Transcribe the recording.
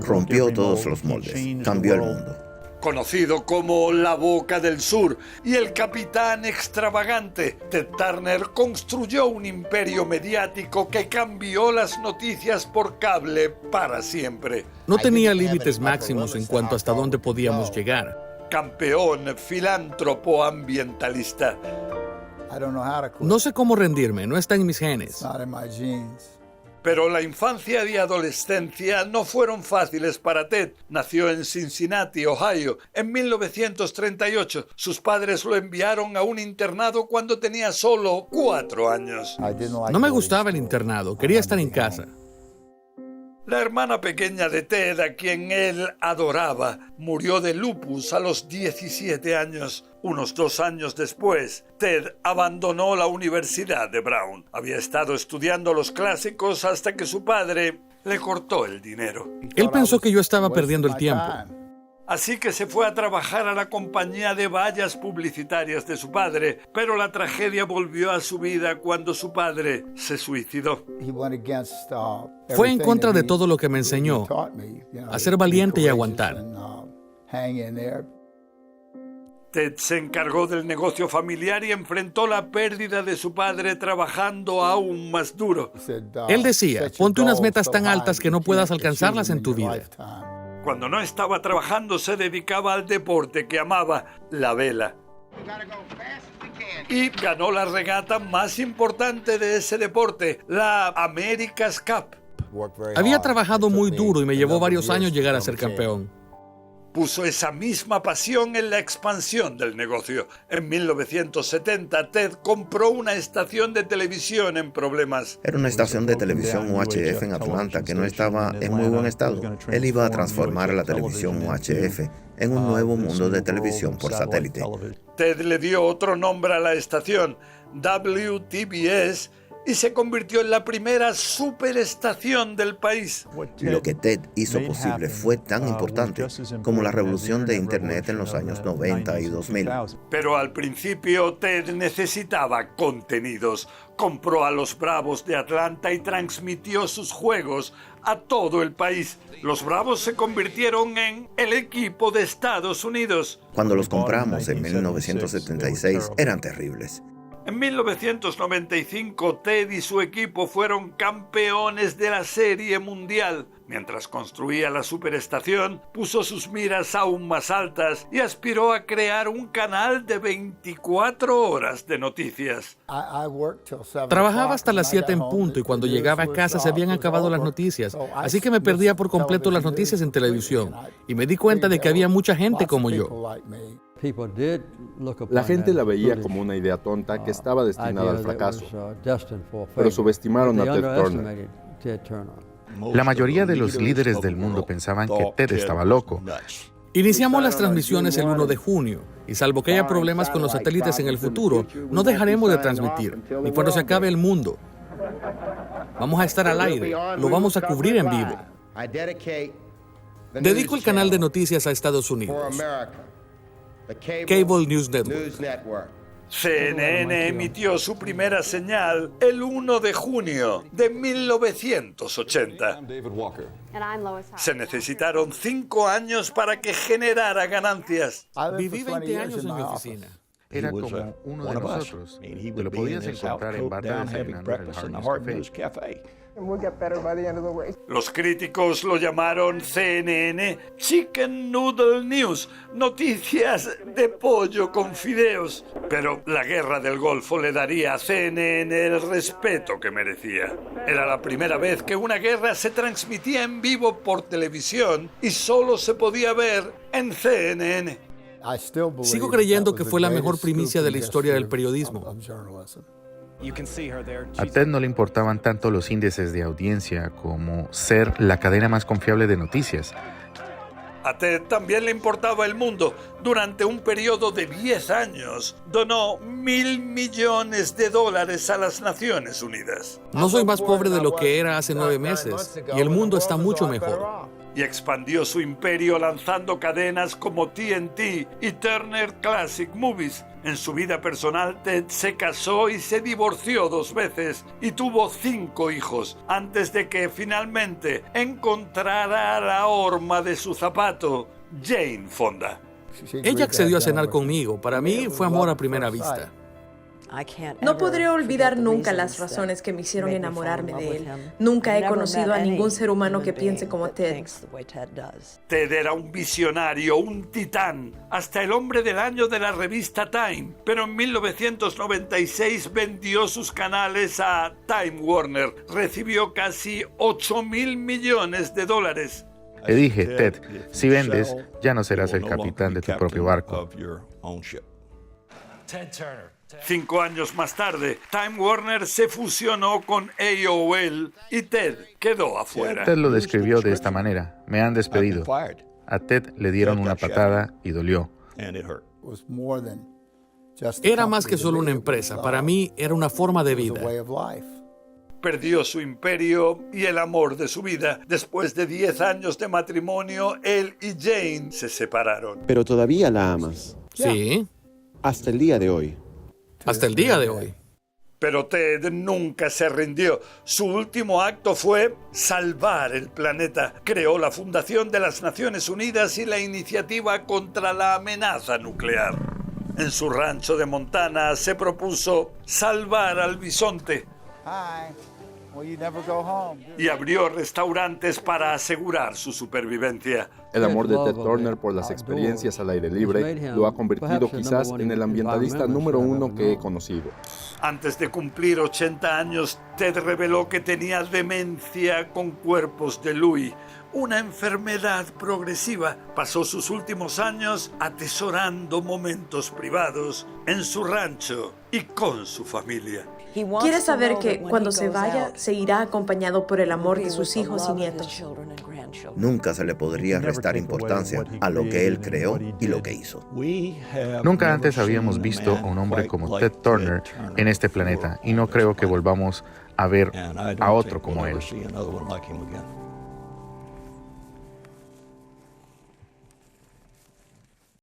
Rompió todos los moldes, cambió el mundo. Conocido como la Boca del Sur y el capitán extravagante, Ted Turner construyó un imperio mediático que cambió las noticias por cable para siempre. No tenía límites máximos en cuanto hasta dónde podíamos llegar. Campeón, filántropo, ambientalista. No sé cómo rendirme, no está en mis genes. Pero la infancia y adolescencia no fueron fáciles para Ted. Nació en Cincinnati, Ohio, en 1938. Sus padres lo enviaron a un internado cuando tenía solo 4 años. No me gustaba el internado, quería estar en casa. La hermana pequeña de Ted, a quien él adoraba, murió de lupus a los 17 años. Unos 2 años después, Ted abandonó la Universidad de Brown. Había estado estudiando los clásicos hasta que su padre le cortó el dinero. Él pensó que yo estaba perdiendo el tiempo. Así que se fue a trabajar a la compañía de vallas publicitarias de su padre, pero la tragedia volvió a su vida cuando su padre se suicidó. Fue en contra de todo lo que me enseñó, a ser valiente y aguantar. Ted se encargó del negocio familiar y enfrentó la pérdida de su padre trabajando aún más duro. Él decía, ponte unas metas tan altas que no puedas alcanzarlas en tu vida. Cuando no estaba trabajando, se dedicaba al deporte que amaba, la vela. Y ganó la regata más importante de ese deporte, la America's Cup. Había trabajado muy duro y me llevó varios años llegar a ser campeón. Puso esa misma pasión en la expansión del negocio. En 1970, Ted compró una estación de televisión en problemas. Era una estación de televisión UHF en Atlanta que no estaba en muy buen estado. Él iba a transformar a la televisión UHF en un nuevo mundo de televisión por satélite. Ted le dio otro nombre a la estación, WTBS, y se convirtió en la primera superestación del país. Lo que Ted hizo posible fue tan importante como la revolución de Internet en los años 90 y 2000. Pero al principio Ted necesitaba contenidos. Compró a los Bravos de Atlanta y transmitió sus juegos a todo el país. Los Bravos se convirtieron en el equipo de Estados Unidos. Cuando los compramos en 1976 eran terribles. En 1995, Ted y su equipo fueron campeones de la Serie Mundial. Mientras construía la superestación, puso sus miras aún más altas y aspiró a crear un canal de 24 horas de noticias. Trabajaba hasta las 7 en punto y cuando llegaba a casa se habían acabado las noticias, así que me perdía por completo las noticias en televisión y me di cuenta de que había mucha gente como yo. La gente la veía como una idea tonta que estaba destinada al fracaso, pero subestimaron a Ted Turner. La mayoría de los líderes del mundo pensaban que Ted estaba loco. Iniciamos las transmisiones el 1 de junio y salvo que haya problemas con los satélites en el futuro, no dejaremos de transmitir, ni cuando se acabe el mundo. Vamos a estar al aire, lo vamos a cubrir en vivo. Dedico el canal de noticias a Estados Unidos. Cable News Network. CNN emitió su primera señal el 1 de junio de 1980. Se necesitaron 5 años para que generara ganancias. Viví 20 años en mi oficina. Era como uno de nosotros. Te lo podías encontrar en barra desayunando en el Hardee's Café. Los críticos lo llamaron CNN Chicken Noodle News, noticias de pollo con fideos. Pero la guerra del Golfo le daría a CNN el respeto que merecía. Era la primera vez que una guerra se transmitía en vivo por televisión y solo se podía ver en CNN. Sigo creyendo que fue la mejor primicia de la historia del periodismo. A Ted no le importaban tanto los índices de audiencia como ser la cadena más confiable de noticias. A Ted también le importaba el mundo. Durante un periodo de 10 años, donó $1.000 millones a las Naciones Unidas. No soy más pobre de lo que era hace 9 meses y el mundo está mucho mejor. Y expandió su imperio lanzando cadenas como TNT y Turner Classic Movies. En su vida personal, Ted se casó y se divorció 2 veces y tuvo 5 hijos antes de que finalmente encontrara la horma de su zapato, Jane Fonda. Ella accedió a cenar conmigo. Para mí fue amor a primera vista. No podré olvidar nunca las razones que me hicieron enamorarme de él. Nunca he conocido a ningún ser humano que piense como Ted. Ted era un visionario, un titán, hasta el hombre del año de la revista Time, pero en 1996 vendió sus canales a Time Warner. Recibió casi $8,000 millones. Le dije, Ted, si vendes, ya no serás el capitán de tu propio barco. 5 años más tarde, Time Warner se fusionó con AOL y Ted quedó afuera. Ted lo describió de esta manera: me han despedido. A Ted le dieron una patada y dolió. Era más que solo una empresa. Para mí era una forma de vida. Perdió su imperio y el amor de su vida. Después de 10 años de matrimonio, él y Jane se separaron. Pero todavía la amas. Sí, Hasta el día de hoy. hasta el día de hoy. Pero Ted nunca se rindió. Su último acto fue salvar el planeta. Creó la Fundación de las Naciones Unidas y la Iniciativa contra la Amenaza Nuclear. En su rancho de Montana se propuso salvar al bisonte. Y abrió restaurantes para asegurar su supervivencia. El amor de Ted Turner por las experiencias al aire libre lo ha convertido quizás en el ambientalista número 1 que he conocido. Antes de cumplir 80 años, Ted reveló que tenía demencia con cuerpos de Louis, una enfermedad progresiva. Pasó sus últimos años atesorando momentos privados en su rancho y con su familia. Quiere saber que cuando se vaya, se irá acompañado por el amor de sus hijos y nietos. Nunca se le podría restar importancia a lo que él creó y lo que hizo. Nunca antes habíamos visto a un hombre como Ted Turner en este planeta y no creo que volvamos a ver a otro como él.